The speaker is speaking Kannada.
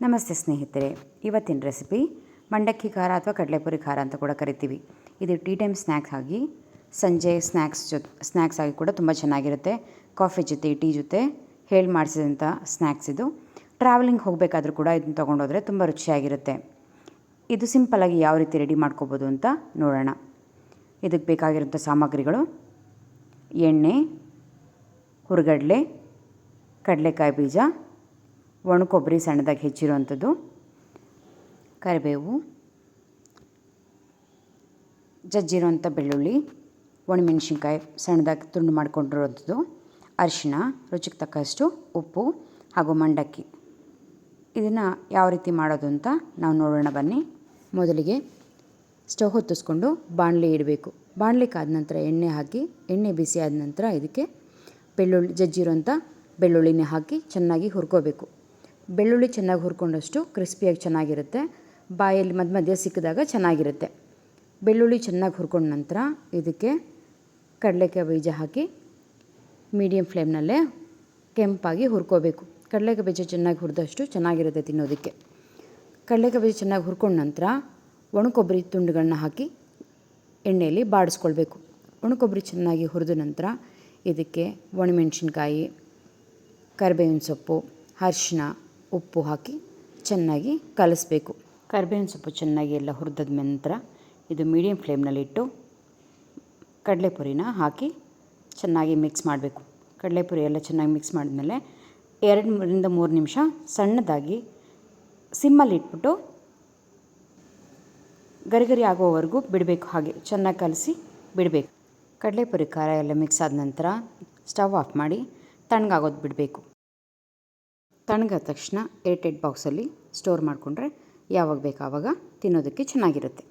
ನಮಸ್ತೆ ಸ್ನೇಹಿತರೆ, ಇವತ್ತಿನ ರೆಸಿಪಿ ಮಂಡಕ್ಕಿ ಖಾರ ಅಥವಾ ಕಡಲೆಪುರಿ ಖಾರ ಅಂತ ಕೂಡ ಕರಿತೀವಿ. ಇದು ಟೀ ಟೈಮ್ ಸ್ನ್ಯಾಕ್ಸ್ ಆಗಿ, ಸಂಜೆ ಸ್ನ್ಯಾಕ್ಸ್ ಆಗಿ ಕೂಡ ತುಂಬ ಚೆನ್ನಾಗಿರುತ್ತೆ. ಕಾಫಿ ಜೊತೆ, ಟೀ ಜೊತೆ ಹೇಳಿ ಮಾಡಿಸಿದಂಥ ಸ್ನ್ಯಾಕ್ಸ್ ಇದು. ಟ್ರಾವೆಲಿಂಗ್ ಹೋಗಬೇಕಾದ್ರೂ ಕೂಡ ಇದನ್ನು ತೊಗೊಂಡೋದ್ರೆ ತುಂಬ ರುಚಿಯಾಗಿರುತ್ತೆ. ಇದು ಸಿಂಪಲ್ಲಾಗಿ ಯಾವ ರೀತಿ ರೆಡಿ ಮಾಡ್ಕೋಬೋದು ಅಂತ ನೋಡೋಣ. ಇದಕ್ಕೆ ಬೇಕಾಗಿರೋಂಥ ಸಾಮಗ್ರಿಗಳು: ಎಣ್ಣೆ, ಹುರಿಗಡಲೆ, ಕಡಲೆಕಾಯಿ ಬೀಜ, ಒಣ ಕೊಬ್ಬರಿ ಸಣ್ಣದಾಗಿ ಹೆಚ್ಚಿರುವಂಥದ್ದು, ಕರಿಬೇವು, ಜಜ್ಜಿರುವಂಥ ಬೆಳ್ಳುಳ್ಳಿ, ಒಣಮೆಣಸಿನ್ಕಾಯಿ ಸಣ್ಣದಾಗಿ ತುಂಡು ಮಾಡ್ಕೊಂಡಿರುವಂಥದ್ದು, ಅರಿಶಿಣ, ರುಚಿಗೆ ತಕ್ಕಷ್ಟು ಉಪ್ಪು ಹಾಗೂ ಮಂಡಕ್ಕಿ. ಇದನ್ನು ಯಾವ ರೀತಿ ಮಾಡೋದು ಅಂತ ನಾವು ನೋಡೋಣ ಬನ್ನಿ. ಮೊದಲಿಗೆ ಸ್ಟವ್ ಹೊತ್ತಿಸ್ಕೊಂಡು ಬಾಣಲಿ ಇಡಬೇಕು. ಬಾಣಲಿ ಕಾದ ನಂತರ ಎಣ್ಣೆ ಹಾಕಿ, ಎಣ್ಣೆ ಬಿಸಿ ಆದ ನಂತರ ಇದಕ್ಕೆ ಜಜ್ಜಿರುವಂಥ ಬೆಳ್ಳುಳ್ಳಿನ ಹಾಕಿ ಚೆನ್ನಾಗಿ ಹುರ್ಕೋಬೇಕು. ಬೆಳ್ಳುಳ್ಳಿ ಚೆನ್ನಾಗಿ ಹುರ್ಕೊಂಡಷ್ಟು ಕ್ರಿಸ್ಪಿಯಾಗಿ ಚೆನ್ನಾಗಿರುತ್ತೆ. ಬಾಯಲ್ಲಿ ಮಧ್ಯ ಮಧ್ಯ ಸಿಕ್ಕಿದಾಗ ಚೆನ್ನಾಗಿರುತ್ತೆ. ಬೆಳ್ಳುಳ್ಳಿ ಚೆನ್ನಾಗಿ ಹುರ್ಕೊಂಡ ನಂತರ ಇದಕ್ಕೆ ಕಡಲೆಕಾಯಿ ಬೀಜ ಹಾಕಿ ಮೀಡಿಯಮ್ ಫ್ಲೇಮ್ನಲ್ಲೇ ಕೆಂಪಾಗಿ ಹುರ್ಕೋಬೇಕು. ಕಡಲೆಕಾಯಿ ಬೀಜ ಚೆನ್ನಾಗಿ ಹುರಿದಷ್ಟು ಚೆನ್ನಾಗಿರುತ್ತೆ ತಿನ್ನೋದಕ್ಕೆ. ಕಡಲೆಕಾಯಿ ಬೀಜ ಚೆನ್ನಾಗಿ ಹುರ್ಕೊಂಡ ನಂತರ ಒಣ ಕೊಬ್ಬರಿ ತುಂಡುಗಳನ್ನ ಹಾಕಿ ಎಣ್ಣೆಯಲ್ಲಿ ಬಾಡಿಸ್ಕೊಳ್ಬೇಕು. ಒಣ ಕೊಬ್ಬರಿ ಚೆನ್ನಾಗಿ ಹುರಿದ ನಂತರ ಇದಕ್ಕೆ ಒಣಮೆಣಸಿನ್ಕಾಯಿ, ಕರಿಬೇವಿನ ಸೊಪ್ಪು, ಅರಿಶಿಣ, ಉಪ್ಪು ಹಾಕಿ ಚೆನ್ನಾಗಿ ಕಲಿಸ್ಬೇಕು. ಕರಿಬೇವಿನ ಸೊಪ್ಪು ಚೆನ್ನಾಗಿ ಎಲ್ಲ ಹುರಿದ ನಂತರ ಇದು ಮೀಡಿಯಮ್ ಫ್ಲೇಮ್ನಲ್ಲಿಟ್ಟು ಕಡಲೆಪುರಿನ ಹಾಕಿ ಚೆನ್ನಾಗಿ ಮಿಕ್ಸ್ ಮಾಡಬೇಕು. ಕಡಲೆಪುರಿ ಎಲ್ಲ ಚೆನ್ನಾಗಿ ಮಿಕ್ಸ್ ಮಾಡಿದ್ಮೇಲೆ 2 3 ನಿಮಿಷ ಸಣ್ಣದಾಗಿ ಸಿಮ್ಮಲ್ಲಿ ಇಟ್ಬಿಟ್ಟು ಗರಿ ಆಗೋವರೆಗೂ ಬಿಡಬೇಕು. ಹಾಗೆ ಚೆನ್ನಾಗಿ ಕಲಸಿ ಬಿಡಬೇಕು. ಕಡಲೆಪುರಿ ಖಾರ ಎಲ್ಲ ಮಿಕ್ಸ್ ಆದ ನಂತರ ಸ್ಟವ್ ಆಫ್ ಮಾಡಿ ತಣ್ಣಗಾಗೋದು ಬಿಡಬೇಕು. ತಣ್ಣಗಾದ ತಕ್ಷಣ ಏರ್ಟೈಟ್ ಬಾಕ್ಸಲ್ಲಿ ಸ್ಟೋರ್ ಮಾಡಿಕೊಂಡ್ರೆ ಯಾವಾಗ ಬೇಕು ಆವಾಗ ತಿನ್ನೋದಕ್ಕೆ ಚೆನ್ನಾಗಿರುತ್ತೆ.